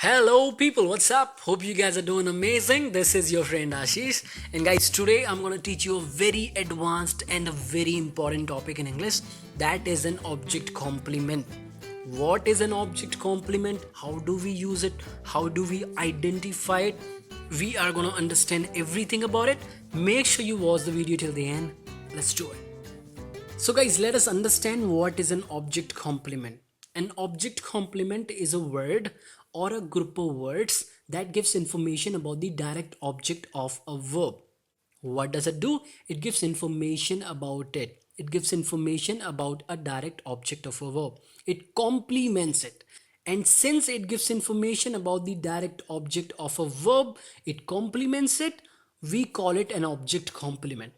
Hello people, what's up? Hope you guys are doing amazing. This is your friend Ashish, and guys, today I'm going to teach you a very advanced and a very important topic in English, that is an object complement. What is an object complement? How do we use it? How do we identify it? We are going to understand everything about it. Make sure you watch the video till the end. Let's do it. So guys, let us understand what is an object complement. An object complement is a word or a group of words that gives information about the direct object of a verb. What does it do? It gives information about it. It gives information about a direct object of a verb. It complements it. And since it gives information about the direct object of a verb, it complements it, we call it an object complement.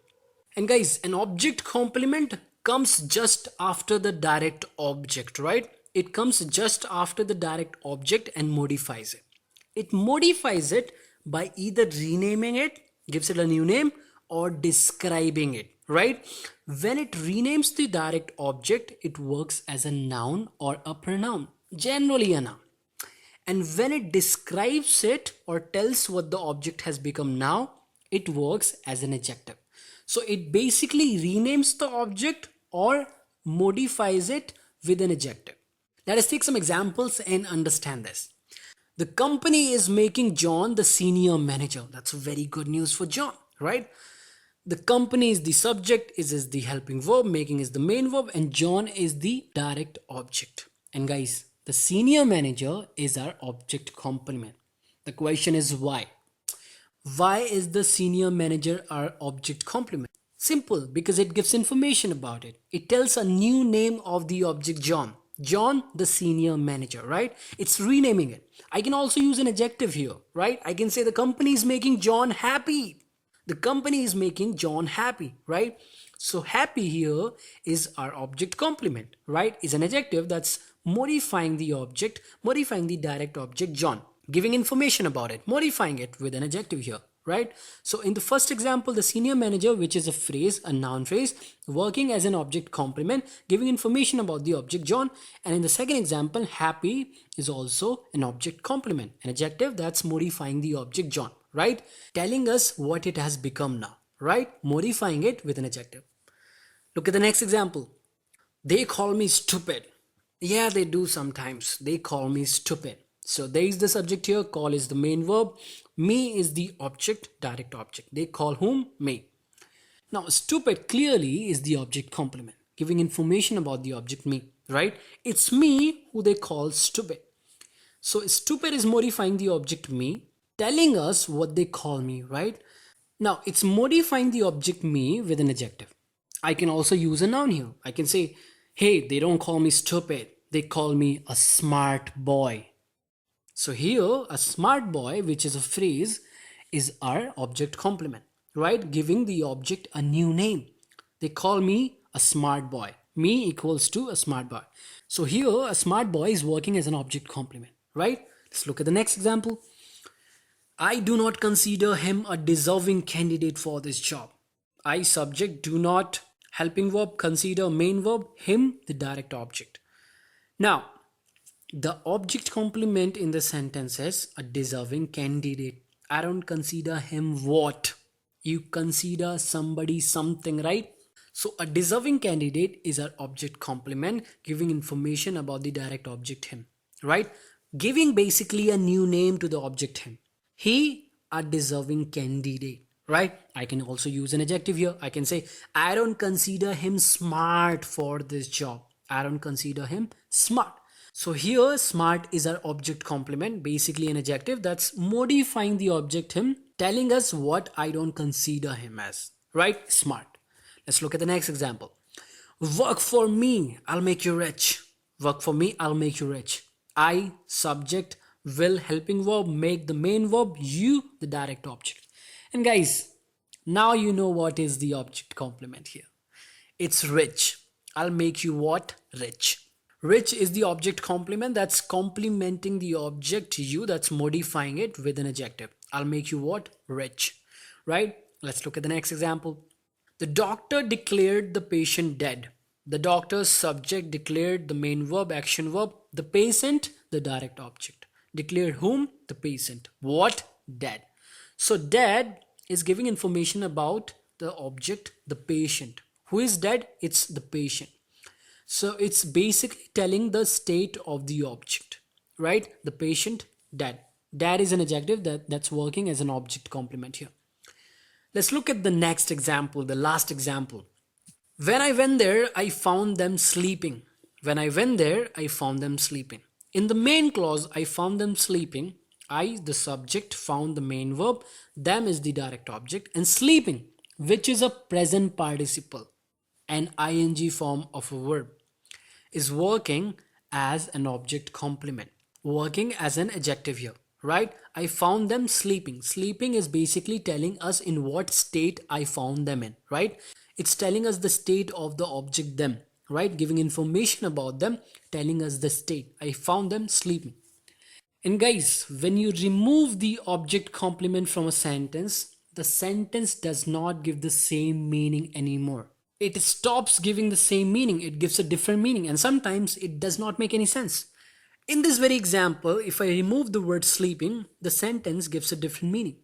And guys, an object complement comes just after the direct object, right? It comes just after the direct object and modifies it. It modifies it by either renaming it, gives it a new name, or describing it, right? When it renames the direct object, it works as a noun or a pronoun, generally a noun. And when it describes it or tells what the object has become now, it works as an adjective. So it basically renames the object or modifies it with an adjective. Let us take some examples and understand this. The company is making John the senior manager. That's very good news for John, right? The company is the subject, is the helping verb, making is the main verb, and John is the direct object. And guys, the senior manager is our object complement. The question is why? Why is the senior manager our object complement? Simple, because it gives information about it. It tells a new name of the object John. John, the senior manager, right? It's renaming it. I can also use an adjective here, right? I can say the company is making John happy. The company is making John happy, right? So happy here is our object complement, right? Is an adjective that's modifying the object, modifying the direct object John, giving information about it, modifying it with an adjective here, right? So in the first example, the senior manager, which is a phrase, a noun phrase, working as an object complement, giving information about the object John. And in the second example, happy is also an object complement, an adjective that's modifying the object John, right? Telling us what it has become now, right? Modifying it with an adjective. Look at the next example. They call me stupid. Yeah, they do sometimes. They call me stupid. So there is the subject here, call is the main verb, me is the object, direct object. They call whom? Me. Now stupid clearly is the object complement, giving information about the object me, right? It's me who they call stupid. So stupid is modifying the object me, telling us what they call me, right? Now it's modifying the object me with an adjective. I can also use a noun here. I can say, hey, they don't call me stupid, they call me a smart boy. So here, a smart boy, which is a phrase, is our object complement, right? Giving the object a new name. They call me a smart boy. Me equals to a smart boy. So here, a smart boy is working as an object complement, right? Let's look at the next example. I do not consider him a deserving candidate for this job. I subject, do not, helping verb, consider, main verb, him, the direct object. Now, the object complement in the sentence is a deserving candidate. I don't consider him what? You consider somebody something, right? So a deserving candidate is our object complement, giving information about the direct object him, right? Giving basically a new name to the object him. He, a deserving candidate, right? I can also use an adjective here. I can say, I don't consider him smart for this job. I don't consider him smart. So here smart is our object complement, basically an adjective that's modifying the object him, telling us what I don't consider him as, right? Smart. Let's look at the next example. Work for me, I'll make you rich. Work for me, I'll make you rich. I, subject, will, helping verb, make the main verb, you, the direct object. And guys, now you know what is the object complement here. It's rich. I'll make you what? Rich. Rich is the object complement that's complementing the object you, that's modifying it with an adjective. I'll make you what? Rich, right? Let's look at the next example. The doctor declared the patient dead. The doctor's subject declared the main verb, action verb, the patient, the direct object. Declared whom? The patient. What? Dead. So dead is giving information about the object, the patient. Who is dead? It's the patient. So it's basically telling the state of the object, right? The patient, dead. Dead is an adjective that's working as an object complement here. Let's look at the next example, the last example. When I went there, I found them sleeping. When I went there, I found them sleeping. In the main clause, I found them sleeping. I, the subject, found the main verb. Them is the direct object. And sleeping, which is a present participle, an ing form of a verb, is working as an object complement, working as an adjective here, right? I found them sleeping. Sleeping is basically telling us in what state I found them in, right? It's telling us the state of the object them, right? Giving information about them, telling us the state. I found them sleeping. And guys, when you remove the object complement from a sentence, the sentence does not give the same meaning anymore. It stops giving the same meaning. It gives a different meaning, and sometimes it does not make any sense. In this very example, if I remove the word sleeping, the sentence gives a different meaning.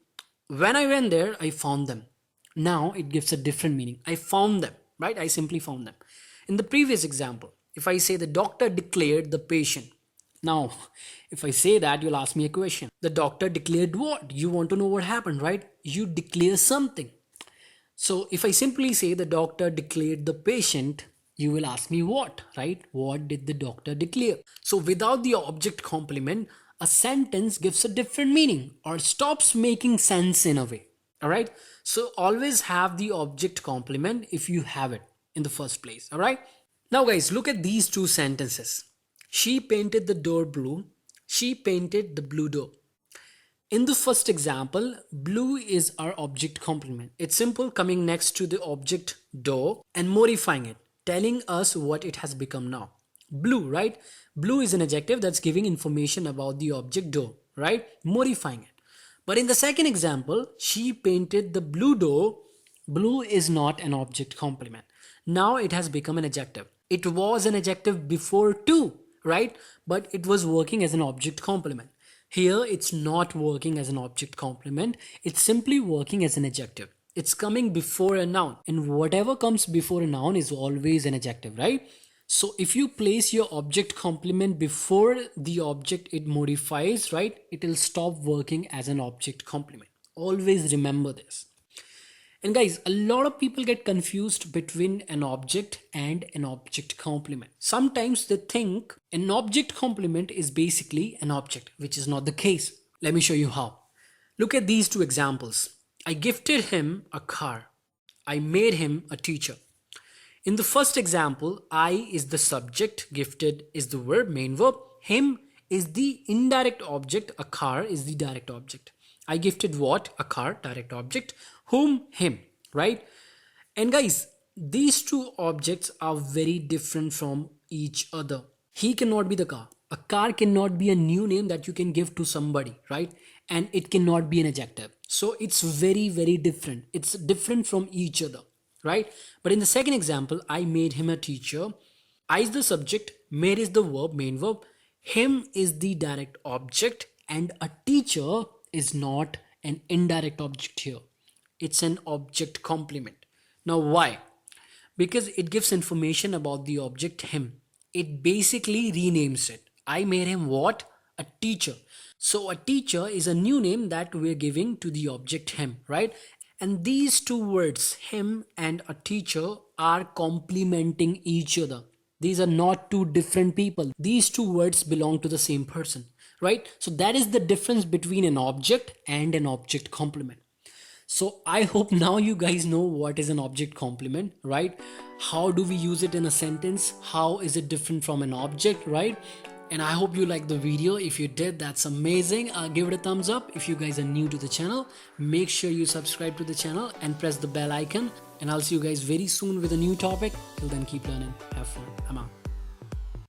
When I went there, I found them. Now it gives a different meaning. I found them, right? I simply found them. In the previous example, if I say the doctor declared the patient. Now, if I say that, you'll ask me a question. The doctor declared what? You want to know what happened, right? You declare something. So if I simply say the doctor declared the patient, you will ask me what, right? What did the doctor declare? So without the object complement, a sentence gives a different meaning or stops making sense in a way. All right. So always have the object complement if you have it in the first place. All right. Now guys, look at these two sentences. She painted the door blue. She painted the blue door. In the first example, blue is our object complement. It's simple, coming next to the object door and modifying it, telling us what it has become now. Blue, right? Blue is an adjective that's giving information about the object door, right? Modifying it. But in the second example, she painted the blue door. Blue is not an object complement. Now it has become an adjective. It was an adjective before too, right? But it was working as an object complement. Here it's not working as an object complement. It's simply working as an adjective. It's coming before a noun, and whatever comes before a noun is always an adjective, right? So if you place your object complement before the object it modifies, right, it will stop working as an object complement. Always remember this. And guys, a lot of people get confused between an object and an object complement. Sometimes they think an object complement is basically an object, which is not the case. Let me show you how. Look at these two examples. I gifted him a car. I made him a teacher. In the first example, I is the subject, gifted is the verb, main verb, him is the indirect object, a car is the direct object. I gifted what? A car, direct object. Whom? Him, right? And guys, these two objects are very different from each other. He cannot be the car. A car cannot be a new name that you can give to somebody, right? And it cannot be an adjective. So it's very, very different. It's different from each other, right? But in the second example, I made him a teacher. I is the subject, made is the verb, main verb. Him is the direct object, and a teacher is not an indirect object here. It's an object complement. Now why? Because it gives information about the object him. It basically renames it. I made him what? A teacher. So a teacher is a new name that we're giving to the object him, right? And these two words, him and a teacher, are complementing each other. These are not two different people. These two words belong to the same person, right? So that is the difference between an object and an object complement. So I hope now you guys know what is an object complement, right? How do we use it in a sentence? How is it different from an object, right? And I hope you liked the video. If you did, that's amazing. Give it a thumbs up. If you guys are new to the channel, make sure you subscribe to the channel and press the bell icon. And I'll see you guys very soon with a new topic. Till then, keep learning. Have fun. I'm out.